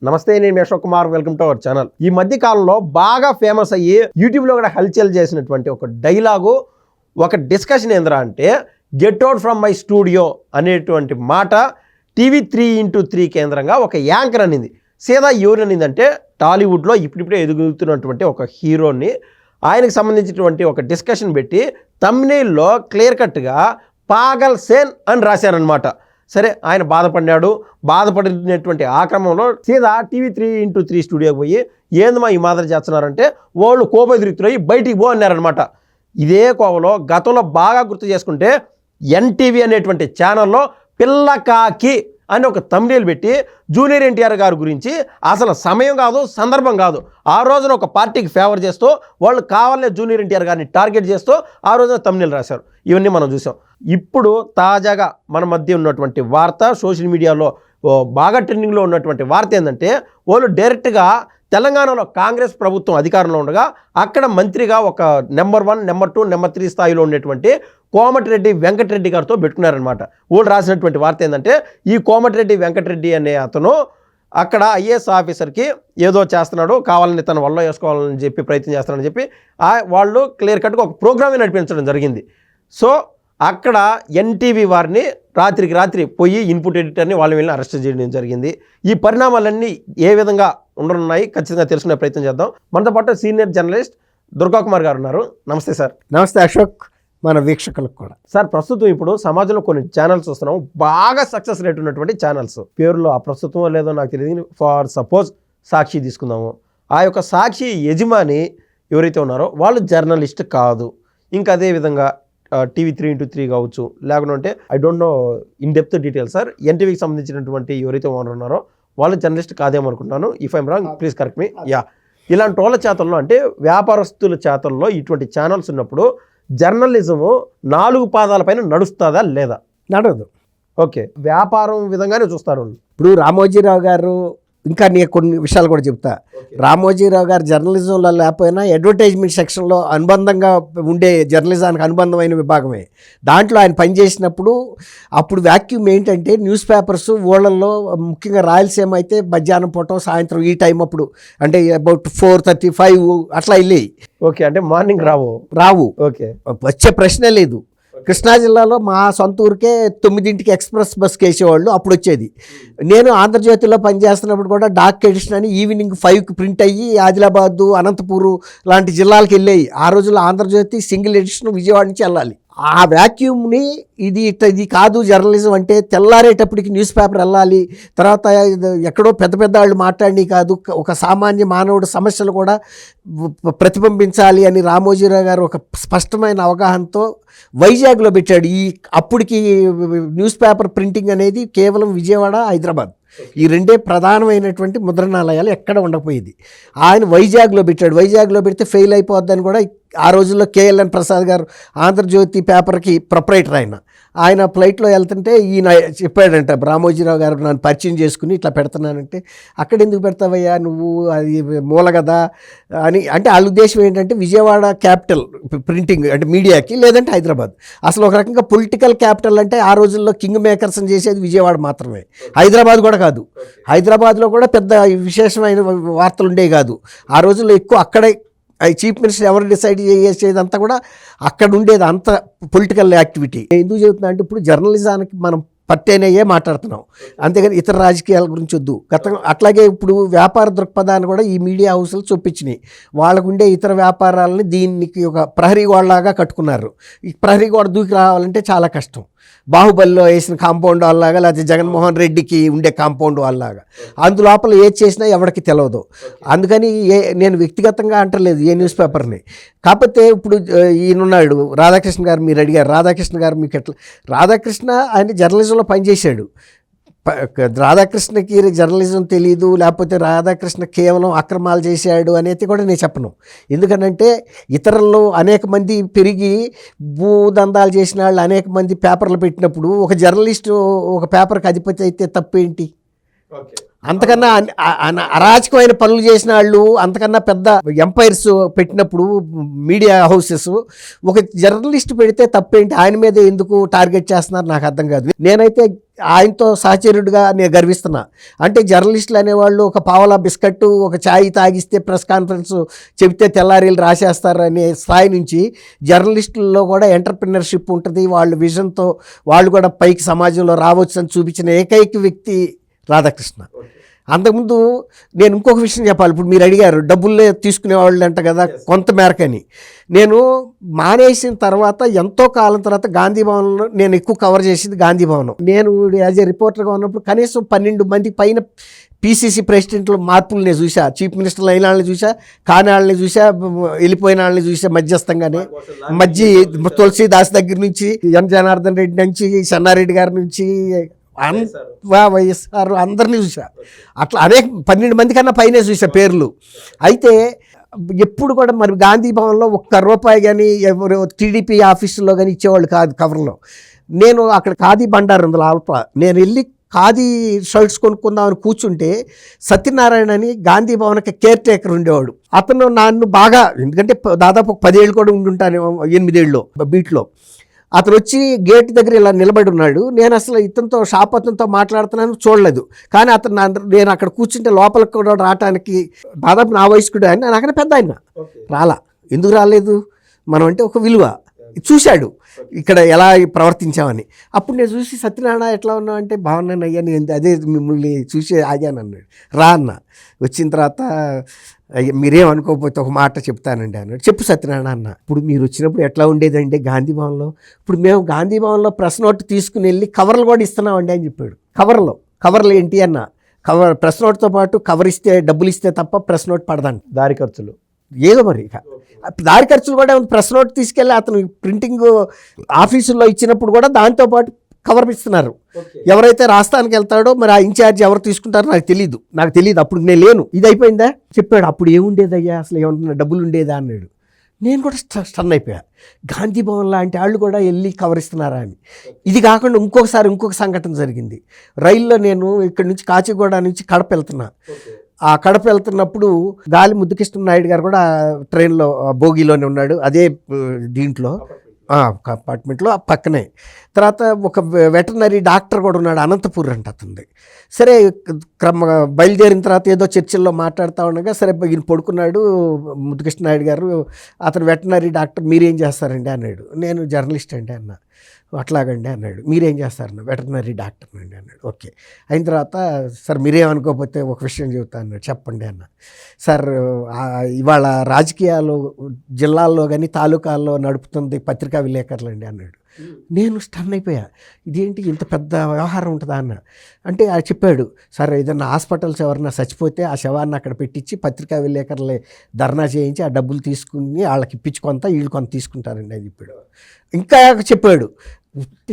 నమస్తే, నేను Ashok Kumar. Welcome to our channel. ఈ మధ్య కాలంలో బాగా ఫేమస్ అయ్యి యూట్యూబ్లో కూడా హల్చల్ చేసినటువంటి ఒక డైలాగు, ఒక డిస్కషన్ ఏంద్రా అంటే get out from my studio అనేటువంటి మాట టీవీ 3x3 కేంద్రంగా ఒక యాంకర్ అనింది. సీదా ఎవరు అనిందంటే టాలీవుడ్లో ఇప్పుడిప్పుడే ఎదుగుతున్నటువంటి ఒక హీరోని, ఆయనకు సంబంధించినటువంటి ఒక డిస్కషన్ పెట్టి థంబ్నెయిల్లో క్లియర్ కట్గా పాగల్ సేన్ అని రాశారనమాట. సరే, ఆయన బాధపడినటువంటి ఆ క్రమంలో సీదా టీవీ 3x3 స్టూడియోకి పోయి ఏందమ్మా ఈ మాదిరి చేస్తున్నారంటే వాళ్ళు కోపదిరిక్తులయ్యి బయటికి పో అన్నారనమాట. ఇదే కోవలో గతంలో బాగా గుర్తు చేసుకుంటే ఎన్టీవీ అనేటువంటి ఛానల్లో పిల్లకాకి అని ఒక థంబ్నెయిల్ పెట్టి జూనియర్ ఎన్టీఆర్ గారి గురించి అసలు సమయం కాదు, సందర్భం కాదు, ఆ రోజున ఒక పార్టీకి ఫేవర్ చేస్తూ వాళ్ళు కావాలనే జూనియర్ ఎన్టీఆర్ గారిని టార్గెట్ చేస్తూ ఆ రోజున థంబ్నెయిల్ రాశారు. ఇవన్నీ మనం చూసాం. ఇప్పుడు తాజాగా మన మధ్య ఉన్నటువంటి వార్త, సోషల్ మీడియాలో బాగా ట్రెండింగ్లో ఉన్నటువంటి వార్త ఏంటంటే వాళ్ళు డైరెక్ట్గా తెలంగాణలో కాంగ్రెస్ ప్రభుత్వం అధికారంలో ఉండగా అక్కడ మంత్రిగా ఒక నెంబర్ 1, నెంబర్ 2, నెంబర్ 3 స్థాయిలో ఉన్నటువంటి కోమటిరెడ్డి వెంకటరెడ్డి గారితో పెట్టుకున్నారనమాట. వాళ్ళు రాసినటువంటి వార్త ఏంటంటే ఈ కోమటిరెడ్డి వెంకటరెడ్డి అనే అతను అక్కడ ఐఏఎస్ ఆఫీసర్కి ఏదో చేస్తున్నాడు, కావాలని తన వల్ల వేసుకోవాలని చెప్పి ప్రయత్నం చేస్తున్నాడని చెప్పి వాళ్ళు క్లియర్ కట్గా ఒక ప్రోగ్రామే నడిపించడం జరిగింది. సో అక్కడ ఎన్టీవీ వారిని రాత్రికి రాత్రి పోయి ఇన్పుట్ ఎడిటర్ని వాళ్ళని వెళ్ళి అరెస్ట్ చేయడం జరిగింది. ఈ పరిణామాలన్నీ ఏ విధంగా ఉండనున్నాయి ఖచ్చితంగా తెలుసుకునే ప్రయత్నం చేద్దాం. మనతో పాటు సీనియర్ జర్నలిస్ట్ దుర్గా కుమార్ గారు ఉన్నారు. నమస్తే సార్. నమస్తే అశోక్, మన వీక్షకులకు కూడా. సార్, ప్రస్తుతం ఇప్పుడు సమాజంలో కొన్ని ఛానల్స్ వస్తున్నాం, బాగా సక్సెస్ రేట్ ఉన్నటువంటి ఛానల్స్. పేరులో ఆ ప్రస్తుతం లేదో నాకు తెలియదు. ఫర్ సపోజ్ సాక్షి తీసుకుందాము. ఆ యొక్క సాక్షి యజమాని ఎవరైతే ఉన్నారో వాళ్ళు జర్నలిస్ట్ కాదు. ఇంకా అదేవిధంగా టీవీ 3x3 కావచ్చు, లేకుంటే I don't know in depth details sir. ఎన్టీవీకి సంబంధించినటువంటి ఎవరైతే ఓనర్ ఉన్నారో వాళ్ళు జర్నలిస్ట్ కాదేమో అనుకుంటున్నాను. If I'm wrong please correct me. ఇలాంటి వాళ్ళ చేతల్లో, అంటే వ్యాపారస్తుల చేతల్లో ఇటువంటి ఛానల్స్ ఉన్నప్పుడు జర్నలిజము 4 పాదాలపైన నడుస్తుందా లేదా? నడవదు. ఓకే, వ్యాపారం విధంగానే చూస్తారు. ఇప్పుడు రామోజీరావు గారు, ఇంకా నేను కొన్ని విషయాలు కూడా చెప్తా. రామోజీరావు గారు జర్నలిజంలో లేకపోయినా అడ్వర్టైజ్మెంట్ సెక్షన్లో అనుబంధంగా ఉండే జర్నలిజానికి అనుబంధమైన విభాగమే. దాంట్లో ఆయన పనిచేసినప్పుడు అప్పుడు వాక్యూమ్ ఏంటంటే న్యూస్ పేపర్స్ ఊళ్ళల్లో, ముఖ్యంగా రాయలసీమ అయితే మధ్యాహ్నం పూట, సాయంత్రం ఈ టైం అప్పుడు, అంటే అబౌట్ 4:35 అట్లా వెళ్ళి. ఓకే, అంటే మార్నింగ్ రావు. ఓకే, వచ్చే ప్రశ్నే లేదు. కృష్ణా జిల్లాలో మా సొంత ఊరికే 9ంటికి ఎక్స్ప్రెస్ బస్కి వేసేవాళ్ళు, అప్పుడు వచ్చేది. నేను ఆంధ్రజ్యోతిలో పనిచేస్తున్నప్పుడు కూడా డాక్ ఎడిషన్ అని ఈవినింగ్ 5కి ప్రింట్ అయ్యి ఆదిలాబాదు, అనంతపూరు లాంటి జిల్లాలకు వెళ్ళాయి. ఆ రోజుల్లో ఆంధ్రజ్యోతి సింగిల్ ఎడిషన్ విజయవాడ నుంచి వెళ్ళాలి. ఆ వ్యాక్యూమ్ని ఇది కాదు జర్నలిజం అంటే, తెల్లారేటప్పటికి న్యూస్ పేపర్ వెళ్ళాలి, తర్వాత ఎక్కడో పెద్ద పెద్ద వాళ్ళు మాట్లాడి కాదు, ఒక సామాన్య మానవుడు సమస్యలు కూడా ప్రతిబింబించాలి అని రామోజీరావు గారు ఒక స్పష్టమైన అవగాహనతో వైజాగ్లో పెట్టాడు. అప్పటికి న్యూస్ పేపర్ ప్రింటింగ్ అనేది కేవలం విజయవాడ, హైదరాబాద్, ఈ రెండే ప్రధానమైనటువంటి ముద్రణాలయాలు, ఎక్కడ ఉండకపోయేది. ఆయన వైజాగ్లో పెట్టాడు. వైజాగ్లో పెడితే ఫెయిల్ అయిపోద్దని కూడా ఆ రోజుల్లో కేఎల్ఎన్ ప్రసాద్ గారు ఆంధ్రజ్యోతి పేపర్కి ప్రొపరైటర్, ఆయన ఫ్లైట్లో వెళ్తుంటే ఈయన చెప్పాడంట, రామోజీరావు గారు నన్ను పరిచయం చేసుకుని ఇట్లా పెడుతున్నానంటే, అక్కడ ఎందుకు పెడతావయ్యా నువ్వు, అది మూల కదా అని. అంటే వాళ్ళ ఉద్దేశం ఏంటంటే విజయవాడ క్యాపిటల్ ప్రింటింగ్ అంటే మీడియాకి, లేదంటే హైదరాబాద్. అసలు ఒక రకంగా పొలిటికల్ క్యాపిటల్ అంటే ఆ రోజుల్లో కింగ్ మేకర్స్ అని చేసేది విజయవాడ మాత్రమే, హైదరాబాద్ కూడా కాదు. హైదరాబాద్లో కూడా పెద్ద విశేషమైన వార్తలు ఉండేవి కాదు. ఆ రోజుల్లో ఎక్కువ అక్కడే చీఫ్ మినిస్టర్ ఎవరు డిసైడ్ చేసేదంతా కూడా అక్కడ ఉండేది, అంత పొలిటికల్ యాక్టివిటీ. ఎందుకు చెబుతున్నా అంటే ఇప్పుడు జర్నలిజానికి మనం పట్టేనయ్యే మాట్లాడుతున్నాం, అంతేగాని ఇతర రాజకీయాల గురించి వద్దు. అట్లాగే ఇప్పుడు వ్యాపార దృక్పథాన్ని కూడా ఈ మీడియా హౌస్లు చొప్పించినాయి. వాళ్ళకు ఉండే ఇతర వ్యాపారాలని దీనికి ఒక ప్రహరీ గోడలాగా కట్టుకున్నారు. ఈ ప్రహరీ గోడ దూకి రావాలంటే చాలా కష్టం. బాహుబలిలో వేసిన కాంపౌండ్ వాళ్ళలాగా, లేకపోతే జగన్మోహన్ రెడ్డికి ఉండే కాంపౌండ్ వాళ్ళలాగా, అందులోపల ఏది చేసినా ఎవరికి తెలియదు. అందుకని నేను వ్యక్తిగతంగా అంటలేదు ఏ న్యూస్ పేపర్ని. కాకపోతే ఇప్పుడు ఈయనున్నాడు రాధాకృష్ణ గారు, మీరు అడిగారు రాధాకృష్ణ గారు మీకు ఎట్లా. రాధాకృష్ణ ఆయన జర్నలిజంలో పనిచేశాడు. రాధాకృష్ణకి జర్నలిజం తెలీదు, లేకపోతే రాధాకృష్ణ కేవలం అక్రమాలు చేశాడు అనేది కూడా నేను చెప్పను. ఎందుకనంటే ఇతరులు అనేక మంది పెరిగి భూదందాలు చేసిన వాళ్ళు అనేక మంది పేపర్లు పెట్టినప్పుడు ఒక జర్నలిస్టు ఒక పేపర్కి అధిపతి అయితే తప్పేంటి? అంతకన్నా అరాచకమైన పనులు చేసిన వాళ్ళు, అంతకన్నా పెద్ద ఎంపైర్స్ పెట్టినప్పుడు మీడియా హౌసెస్ ఒక జర్నలిస్ట్ పెడితే తప్పేంటి, ఆయన మీద ఎందుకు టార్గెట్ చేస్తున్నారు నాకు అర్థం కాదు. నేనైతే ఆయనతో సహచరుడిగా నేను గర్విస్తున్నా. అంటే జర్నలిస్టులు అనేవాళ్ళు ఒక పావలా బిస్కెట్ ఒక ఛాయ్ తాగిస్తే ప్రెస్ కాన్ఫరెన్స్ చెబితే తెల్లారీలు రాసేస్తారు అనే స్థాయి నుంచి జర్నలిస్టుల్లో కూడా ఎంటర్ప్రినర్షిప్ ఉంటుంది, వాళ్ళ విజన్తో వాళ్ళు కూడా పైకి సమాజంలో రావచ్చు అని చూపించిన ఏకైక వ్యక్తి రాధాకృష్ణ. అంతకుముందు నేను ఇంకొక విషయం చెప్పాలి. ఇప్పుడు మీరు అడిగారు డబ్బులే తీసుకునేవాళ్ళు అంట కదా కొంత మేరకని. నేను మానేసిన తర్వాత ఎంతో కాలం తర్వాత గాంధీ భవన్లో నేను ఎక్కువ కవర్ చేసింది గాంధీ భవనం. నేను యాజ్ ఏ రిపోర్టర్గా ఉన్నప్పుడు కనీసం 12 మంది పైన పీసీసీ ప్రెసిడెంట్లు మార్పులు నేను చూసా. చీఫ్ మినిస్టర్లు అయిన వాళ్ళని చూసా, కాని వాళ్ళని చూసా, వెళ్ళిపోయిన వాళ్ళని చూసా మధ్యస్థంగానే. తులసీదాస్ దగ్గర నుంచి, ఎన్ జనార్దన్ రెడ్డి నుంచి, చెన్నారెడ్డి గారి నుంచి, వైఎస్ఆర్ అందరినీ చూసా. అట్లా అనేక 12 మంది కన్నా పైనే చూసా పేర్లు. అయితే ఎప్పుడు కూడా మరి గాంధీ భవన్లో ₹1 కానీ ఎవరు టీడీపీ ఆఫీసులో కానీ ఇచ్చేవాళ్ళు కాదు కవర్లో. నేను అక్కడ ఖాదీ బండారు ఉంది లోపల, నేను వెళ్ళి ఖాదీ షర్ట్స్ కొనుక్కుందామని కూర్చుంటే సత్యనారాయణ అని గాంధీ భవన్కి కేర్ టేకర్ ఉండేవాడు. అతను నన్ను బాగా, ఎందుకంటే దాదాపు 10 ఏళ్ళు కూడా ఉండుంటాను, 8 ఏళ్ళు బీట్లో. అతను వచ్చి గేట్ దగ్గర ఇలా నిలబడి ఉన్నాడు. నేను అసలు ఇతనితో షాప్ అతనితో మాట్లాడుతున్నాను చూడలేదు. కానీ అతను నేను అక్కడ కూర్చుంటే లోపలికి కూడా రావడానికి దాదాపు నా వయసు కూడా ఆయన, నాకన్నా పెద్ద ఆయన రాలా. ఎందుకు రాలేదు, మనం అంటే ఒక విలువ చూశాడు ఇక్కడ ఎలా ప్రవర్తించామని. అప్పుడు నేను చూసి సత్యనారాయణ ఎట్లా ఉన్నావు అంటే బాగున్నాను అయ్యా, నేను అదే మిమ్మల్ని చూసి ఆగాను అన్నాడు. రా అన్న. వచ్చిన తర్వాత మీరేమనుకోకపోతే ఒక మాట చెప్తానండి అన్నాడు. చెప్పు సత్యనారాయణ అన్న. ఇప్పుడు మీరు వచ్చినప్పుడు ఎట్లా ఉండేదండి గాంధీ భవన్లో, ఇప్పుడు మేము గాంధీ భవన్లో ప్రెస్ నోట్ తీసుకుని వెళ్ళి కవర్లు కూడా ఇస్తున్నామండి అని చెప్పాడు. కవర్లు ఏంటి అన్న, ప్రెస్ నోట్తో పాటు కవర్ ఇస్తే డబ్బులు ఇస్తే తప్ప ప్రెస్ నోట్ పడదండి, దారి ఖర్చులు ఏదో మరి. ఇక దారి ఖర్చులు కూడా ప్రెస్ నోట్ తీసుకెళ్ళి అతను ప్రింటింగ్ ఆఫీసుల్లో ఇచ్చినప్పుడు కూడా దాంతోపాటు కవర్ ఇస్తున్నారు. ఎవరైతే రాస్తానికి వెళ్తాడో మరి ఆ ఇన్ఛార్జ్ ఎవరు తీసుకుంటారో నాకు తెలియదు. అప్పుడు నేను లేను. ఇది అయిపోయిందా చెప్పాడు. అప్పుడు ఏముండేదయ్యా, అసలు ఏమన్నా డబ్బులు ఉండేదా అన్నాడు. నేను కూడా స్టన్ అయిపోయా. గాంధీ భవన్ లాంటి వాళ్ళు కూడా వెళ్ళి కవర్ ఇస్తున్నారా అని. ఇది కాకుండా ఇంకొక సంఘటన జరిగింది. రైల్లో నేను ఇక్కడ నుంచి కాచిగూడ నుంచి కడప వెళ్తున్నా. ఆ కడప వెళ్తున్నప్పుడు గాలి ముద్దుకృష్ణ నాయుడు గారు కూడా ట్రైన్లో బోగిలోనే ఉన్నాడు, అదే దీంట్లో కంపార్ట్మెంట్లో పక్కనే. తర్వాత ఒక వెటర్నరీ డాక్టర్ కూడా ఉన్నాడు, అనంతపూర్ అంట అతనిది. సరే బయలుదేరిన తర్వాత ఏదో చర్చల్లో మాట్లాడుతూ ఉండగా సరే ఈయన పడుకున్నాడు ముద్దుకృష్ణ నాయుడు గారు. అతను వెటర్నరీ డాక్టర్, మీరేం చేస్తారండి అన్నాడు. నేను జర్నలిస్ట్ అండి అన్న. అట్లాగండి అన్నాడు. మీరేం చేస్తారన్న, వెటర్నరీ డాక్టర్ అండి అన్నాడు. ఓకే. అయిన తర్వాత సార్ మీరేమనుకోకపోతే ఒక విషయం చెబుతా అన్నాడు. చెప్పండి అన్న. సార్ ఇవాళ రాజకీయాలు జిల్లాల్లో కానీ తాలూకాల్లో నడుపుతుంది పత్రికా విలేకరులు అండి అన్నాడు. నేను స్టన్ అయిపోయా. ఇదేంటి ఇంత పెద్ద వ్యవహారం ఉంటుందా అన్న. అంటే అది చెప్పాడు. సార్ ఏదన్నా హాస్పిటల్స్ ఎవరన్నా చచ్చిపోతే ఆ శవాన్ని అక్కడ పెట్టించి పత్రికా విలేకరులే ధర్నా చేయించి ఆ డబ్బులు తీసుకుని వాళ్ళకి ఇప్పించి కొంత వీళ్ళు కొంత తీసుకుంటారండి అని చెప్పాడు. ఇంకా చెప్పాడు,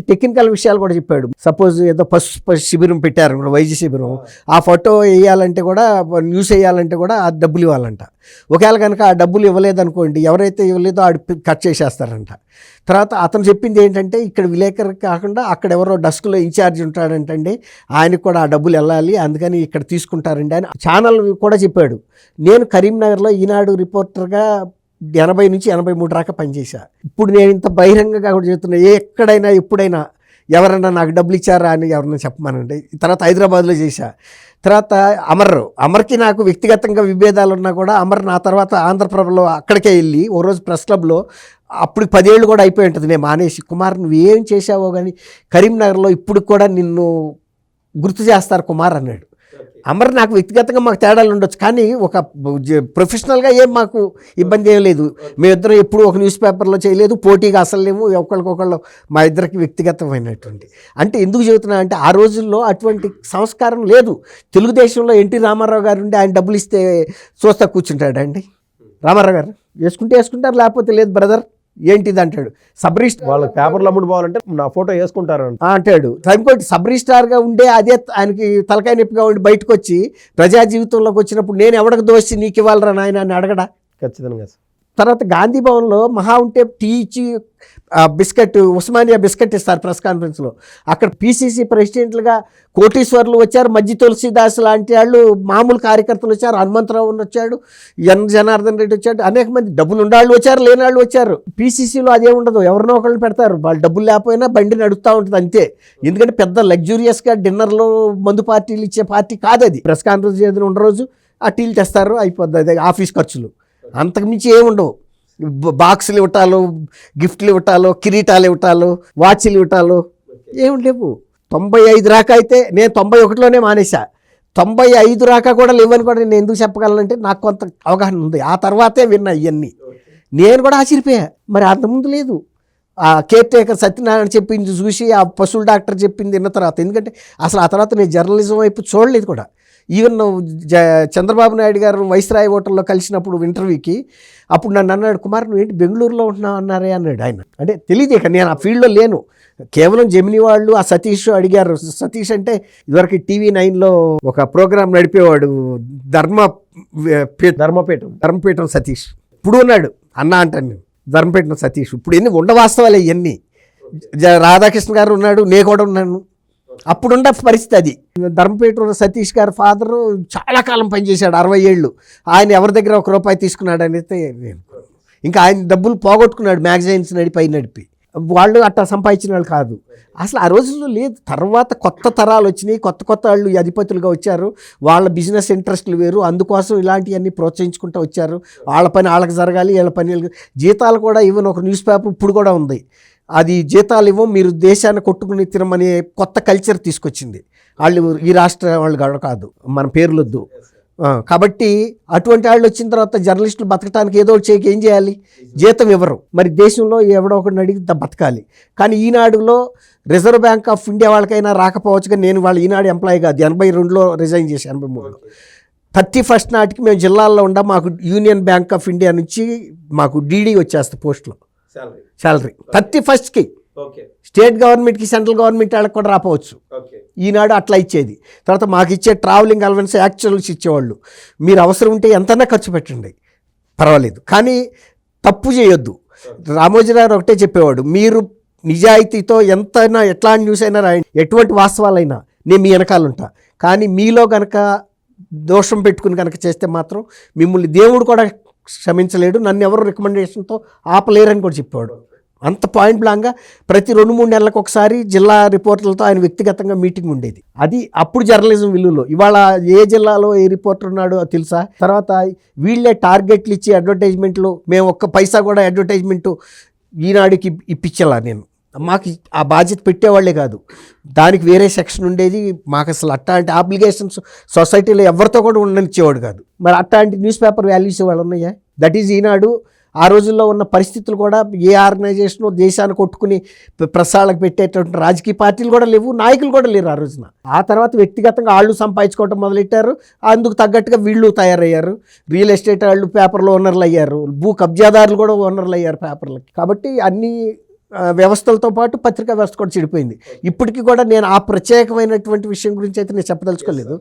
టెక్నికల్ విషయాలు కూడా చెప్పాడు. సపోజ్ ఏదో పశు శిబిరం పెట్టారు వైద్య శిబిరం, ఆ ఫోటో వేయాలంటే కూడా న్యూస్ వేయాలంటే కూడా ఆ డబ్బులు ఇవ్వాలంట. ఒకవేళ కనుక ఆ డబ్బులు ఇవ్వలేదనుకోండి, ఎవరైతే ఇవ్వలేదో ఆడు కట్ చేసేస్తారంట. తర్వాత అతను చెప్పింది ఏంటంటే ఇక్కడ విలేకరు కాకుండా అక్కడ ఎవరో డస్క్లో ఇన్ఛార్జ్ ఉంటాడంటండి, ఆయనకు కూడా ఆ డబ్బులు వెళ్ళాలి, అందుకని ఇక్కడ తీసుకుంటారండి అని ఛానల్ కూడా చెప్పాడు. నేను కరీంనగర్లో ఈనాడు రిపోర్టర్గా 80 నుంచి 83 దాకా పనిచేశా. ఇప్పుడు నేను ఇంత బహిరంగంగా కూడా చెప్తున్నా, ఎక్కడైనా ఎప్పుడైనా ఎవరన్నా నాకు డబ్బులు ఇచ్చారా అని ఎవరన్నా చెప్పమనండి. తర్వాత హైదరాబాద్లో చేశా. తర్వాత అమర్కి నాకు వ్యక్తిగతంగా విభేదాలు ఉన్నా కూడా అమర్ నా తర్వాత ఆంధ్రప్రభలో అక్కడికే వెళ్ళి ఓ రోజు ప్రెస్ క్లబ్లో, అప్పుడు 10 ఏళ్ళు కూడా అయిపోయి ఉంటుంది నేను మానేసి, కుమార్ నువ్వు ఏం చేశావో కానీ కరీంనగర్లో ఇప్పుడు కూడా నిన్ను గుర్తు చేస్తారు కుమార్ అన్నాడు. అమర్ నాకు వ్యక్తిగతంగా మాకు తేడాలు ఉండొచ్చు, కానీ ఒక ప్రొఫెషనల్గా ఏం మాకు ఇబ్బంది ఏం లేదు. మేమిద్దరం ఎప్పుడు ఒక న్యూస్ పేపర్లో చేయలేదు, పోటీగా అసలు లేము, ఒకళ్ళకొకళ్ళు మా ఇద్దరికి వ్యక్తిగతమైనటువంటి. అంటే ఎందుకు చెబుతున్నా అంటే ఆ రోజుల్లో అటువంటి సంస్కారం లేదు. తెలుగుదేశంలో ఎన్టీ రామారావు గారు ఉండి ఆయన డబ్బులు ఇస్తే చూస్తా కూర్చుంటాడండి. రామారావు గారు వేసుకుంటారు, లేకపోతే లేదు బ్రదర్ ఏంటిది అంటాడు. సబ్ రిజిస్టార్ వాళ్ళకి పేపర్లు అమ్ముడు పోవాలంటే నా ఫోటో వేసుకుంటారు అంటాడు. ఇంకోటి సబ్ రిజిస్టార్గా ఉండే అదే ఆయనకి తలకాయ నొప్పిగా ఉండి బయటకు వచ్చి ప్రజా జీవితంలోకి వచ్చినప్పుడు నేను ఎవరికి దోషి నీకు ఇవ్వాలరా నాయన అని అడగడా? ఖచ్చితంగా. తర్వాత గాంధీ భవన్లో మహా ఉంటే టీ ఇచ్చి బిస్కెట్ ఉస్మానియా బిస్కెట్ ఇస్తారు ప్రెస్ కాన్ఫరెన్స్లో. అక్కడ పిసిసి ప్రెసిడెంట్లుగా కోటీశ్వర్లు వచ్చారు, మధ్య తులసిదాస్ లాంటి వాళ్ళు, మామూలు కార్యకర్తలు వచ్చారు, హనుమంతరావు వచ్చాడు, జనార్దన్ రెడ్డి వచ్చాడు, అనేక మంది డబ్బులు ఉండాళ్ళు వచ్చారు, లేని వాళ్ళు వచ్చారు. పిసిసిలో అదే ఉండదు, ఎవరినో ఒకళ్ళు పెడతారు, వాళ్ళు డబ్బులు లేకపోయినా బండి నడుస్తూ ఉంటుంది అంతే. ఎందుకంటే పెద్ద లగ్జూరియస్గా డిన్నర్లో మందు పార్టీలు ఇచ్చే పార్టీ కాదు అది. ప్రెస్ కాన్ఫరెన్స్ ఏదైనా ఉన్న రోజు ఆ టీలు తెస్తారు, అయిపోద్ది, అదే ఆఫీస్ ఖర్చులు, అంతకుమించి ఏముండవు. బాక్సులు ఇవ్వటాలు, గిఫ్ట్లు ఇవ్వటాలు, కిరీటాలు ఇవ్వటాలు, వాచ్లు ఇవ్వటాలు ఏమి లేవు. 95 రాక అయితే నేను 91లోనే మానేశా. 95 రాక కూడా లేవని కూడా నేను ఎందుకు చెప్పగలనంటే నాకు కొంత అవగాహన ఉంది. ఆ తర్వాతే విన్నా ఇవన్నీ. నేను కూడా ఆశ్చర్యపోయా, మరి అంతకుముందు లేదు. ఆ కేర్ టేకర్ సత్యనారాయణ చెప్పింది చూసి, ఆ పశువుల డాక్టర్ చెప్పింది విన్న తర్వాత, ఎందుకంటే అసలు ఆ తర్వాత నేను జర్నలిజం వైపు చూడలేదు కూడా. ఈవెన్ చంద్రబాబు నాయుడు గారు వైస్రాయ్ హోటల్లో కలిసినప్పుడు ఇంటర్వ్యూకి అప్పుడు నన్ను అన్నాడు, కుమార్ నువ్వు ఏంటి బెంగళూరులో ఉంటున్నావు అన్నారే అన్నాడు ఆయన. అంటే తెలియదు, ఇక నేను ఆ ఫీల్డ్లో లేను, కేవలం జెమిని వాళ్ళు ఆ సతీష్ అడిగారు. సతీష్ అంటే ఇదివరకు TV9లో ఒక ప్రోగ్రాం నడిపేవాడు, ధర్మపీఠం సతీష్. ఇప్పుడు ఉన్నాడు అన్న అంటాను, ధర్మపీఠం సతీష్. ఇప్పుడు ఎన్ని ఉండవాస్తవాలే ఇవన్నీ. రాధాకృష్ణ గారు ఉన్నాడు, నేను కూడా ఉన్నాను. అప్పుడున్న పరిస్థితి అది. ధర్మపేట సతీష్ గారి ఫాదరు చాలా కాలం పనిచేశాడు, 60 ఏళ్ళు. ఆయన ఎవరి దగ్గర ₹1 తీసుకున్నాడు అనేది, ఇంకా ఆయన డబ్బులు పోగొట్టుకున్నాడు మ్యాగజైన్స్ నడిపి. వాళ్ళు అట్టా సంపాదించిన వాళ్ళు కాదు అసలు ఆ రోజుల్లో లేదు. తర్వాత కొత్త తరాలు వచ్చినాయి, కొత్త వాళ్ళు అధిపతులుగా వచ్చారు, వాళ్ళ బిజినెస్ ఇంట్రెస్ట్లు వేరు, అందుకోసం ఇలాంటివన్నీ ప్రోత్సహించుకుంటూ వచ్చారు. వాళ్ళ పని వాళ్ళకి జరగాలి, వీళ్ళ పని జీతాలు కూడా ఈవెన్ ఒక న్యూస్ పేపర్ ఇప్పుడు కూడా ఉంది, అది జీతాలు ఇవ్వం, మీరు దేశాన్ని కొట్టుకుని తినమనే కొత్త కల్చర్ తీసుకొచ్చింది. వాళ్ళు ఈ రాష్ట్ర వాళ్ళు కాదు, మన పేర్లొద్దు. కాబట్టి అటువంటి వాళ్ళు వచ్చిన తర్వాత జర్నలిస్టులు బతకడానికి ఏదో చేయక ఏం చేయాలి, జీతం ఇవ్వరు. మరి దేశంలో ఎవడో ఒకరిని అడిగి బతకాలి. కానీ ఈనాడులో రిజర్వ్ బ్యాంక్ ఆఫ్ ఇండియా వాళ్ళకైనా రాకపోవచ్చు, కానీ నేను వాళ్ళ ఈనాడు ఎంప్లాయీ కాదు, 82లో రిజైన్ చేసి 83లో 31st నాటికి మేము జిల్లాల్లో ఉండ, మాకు యూనియన్ బ్యాంక్ ఆఫ్ ఇండియా నుంచి మాకు DD వచ్చేస్తుంది పోస్టులో శాలరీ 31st స్టేట్ గవర్నమెంట్కి సెంట్రల్ గవర్నమెంట్ వాళ్ళకి కూడా రాపోవచ్చు. ఈనాడు అట్లా ఇచ్చేది. తర్వాత మాకు ఇచ్చే ట్రావెలింగ్ అలవెన్స్ యాక్చువల్స్ ఇచ్చేవాళ్ళు. మీరు అవసరం ఉంటే ఎంతైనా ఖర్చు పెట్టండి పర్వాలేదు, కానీ తప్పు చేయొద్దు. రామోజీరావు ఒకటే చెప్పేవాడు, మీరు నిజాయితీతో ఎంతైనా ఎట్లాంటి న్యూస్ అయినా రాయండి, ఎటువంటి వాస్తవాలైనా నేను మీ వెనకాల ఉంటా, కానీ మీలో కనుక దోషం పెట్టుకుని కనుక చేస్తే మాత్రం మిమ్మల్ని దేవుడు కూడా క్షమించలేడు, నన్ను ఎవరు రికమెండేషన్తో ఆపలేరని కూడా చెప్పేవాడు. అంత పాయింట్ బ్లాంక్గా ప్రతి 2-3 నెలలకు ఒకసారి జిల్లా రిపోర్టర్లతో ఆయన వ్యక్తిగతంగా మీటింగ్ ఉండేది. అది అప్పుడు జర్నలిజం విలువలో. ఇవాళ ఏ జిల్లాలో ఏ రిపోర్టర్ ఉన్నాడో తెలుసా? తర్వాత వీళ్ళే టార్గెట్లు ఇచ్చి అడ్వర్టైజ్మెంట్లు, మేము ఒక్క పైసా కూడా అడ్వర్టైజ్మెంటు ఈనాడుకి ఇప్పించాలా నేను, మాకు ఆ బాధ్యత పెట్టేవాళ్ళే కాదు, దానికి వేరే సెక్షన్ ఉండేది. మాకు అసలు అట్లాంటి ఆబ్లిగేషన్స్ సొసైటీలో ఎవరితో కూడా ఉండనిచ్చేవాడు కాదు. మరి అట్లాంటి న్యూస్ పేపర్ వాల్యూస్ వాళ్ళు ఉన్నాయా? దట్ ఈజ్ ఈనాడు. ఆ రోజుల్లో ఉన్న పరిస్థితులు కూడా, ఏ ఆర్గనైజేషన్ దేశాన్ని కొట్టుకుని ప్రసారాలకు పెట్టేటువంటి రాజకీయ పార్టీలు కూడా లేవు, నాయకులు కూడా లేరు ఆ రోజున. ఆ తర్వాత వ్యక్తిగతంగా వాళ్ళు సంపాదించుకోవటం మొదలెట్టారు, అందుకు తగ్గట్టుగా వీళ్ళు తయారయ్యారు. రియల్ ఎస్టేట్ వాళ్ళు పేపర్లో ఓనర్లు అయ్యారు, భూ కబ్జాదారులు కూడా ఓనర్లు అయ్యారు పేపర్లకి. కాబట్టి అన్ని వ్యవస్థలతో పాటు పత్రికా వ్యవస్థ కూడా చెడిపోయింది. ఇప్పటికీ కూడా నేను ఆ ప్రత్యేకమైనటువంటి విషయం గురించి అయితే నేను చెప్పదలుచుకోలేదు.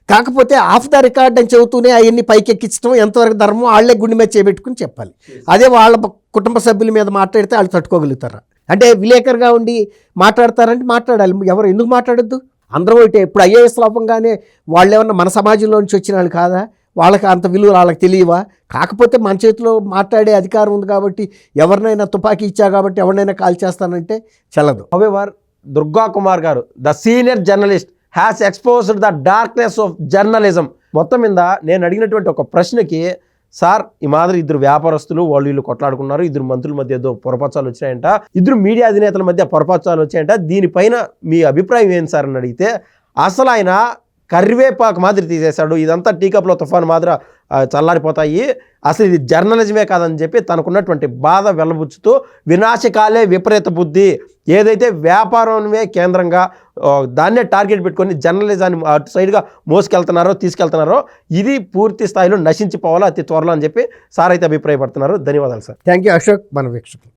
కాకపోతే ఆఫ్ ద రికార్డ్ అని చెబుతూనే అవన్నీ పైకి ఎక్కించడం ఎంతవరకు ధర్మం వాళ్ళే గుండె మీద చేపెట్టుకుని చెప్పాలి. అదే వాళ్ళ కుటుంబ సభ్యుల మీద మాట్లాడితే వాళ్ళు తట్టుకోగలుగుతారా? అంటే విలేకరుగా ఉండి మాట్లాడతారంటే మాట్లాడాలి, ఎవరు ఎందుకు మాట్లాడొద్దు? అందరూ ఒకటే. ఇప్పుడు IAS లోపంగానే వాళ్ళు ఏమన్నా మన సమాజంలో నుంచి వచ్చిన వాళ్ళు కాదా? వాళ్ళకి అంత విలువ వాళ్ళకి తెలియవా? కాకపోతే మన చేతిలో మాట్లాడే అధికారం ఉంది కాబట్టి, ఎవరినైనా తుపాకీ ఇచ్చా కాబట్టి ఎవరినైనా కాల్ చేస్తానంటే చెల్లదు. హౌవెవర్ దుర్గా కుమార్ గారు, the senior journalist, has exposed the darkness of journalism. మొత్తం మీద నేను అడిగినటువంటి ఒక ప్రశ్నకి, సార్ ఈ మాదిరి ఇద్దరు వ్యాపారస్తులు వాళ్ళు వీళ్ళు కొట్లాడుకున్నారు, ఇద్దరు మంత్రుల మధ్య ఏదో పొరపచ్చాలు వచ్చాయంట, ఇద్దరు మీడియా అధినేతల మధ్య పొరపచ్చాలు వచ్చాయంట, దీనిపైన మీ అభిప్రాయం ఏంటి సార్ అని అడిగితే, అసలు ఆయన కరివేపాకు మాదిరి తీసేశాడు, ఇదంతా టీకప్లో తుఫాను మాదిరి చల్లారిపోతాయి, అసలు ఇది జర్నలిజమే కాదని చెప్పి తనకున్నటువంటి బాధ వెల్లబుచ్చుతూ, వినాశకాలే విపరీత బుద్ధి, ఏదైతే వ్యాపారమే కేంద్రంగా దాన్నే టార్గెట్ పెట్టుకొని జర్నలిజాన్ని అటు సైడ్గా తీసుకెళ్తున్నారో ఇది పూర్తి స్థాయిలో నశించిపోవాలో అతి త్వరలో అని చెప్పి సార్ అయితే అభిప్రాయపడుతున్నారు. ధన్యవాదాలు సార్. Thank you Ashok. మన వీక్షకులు.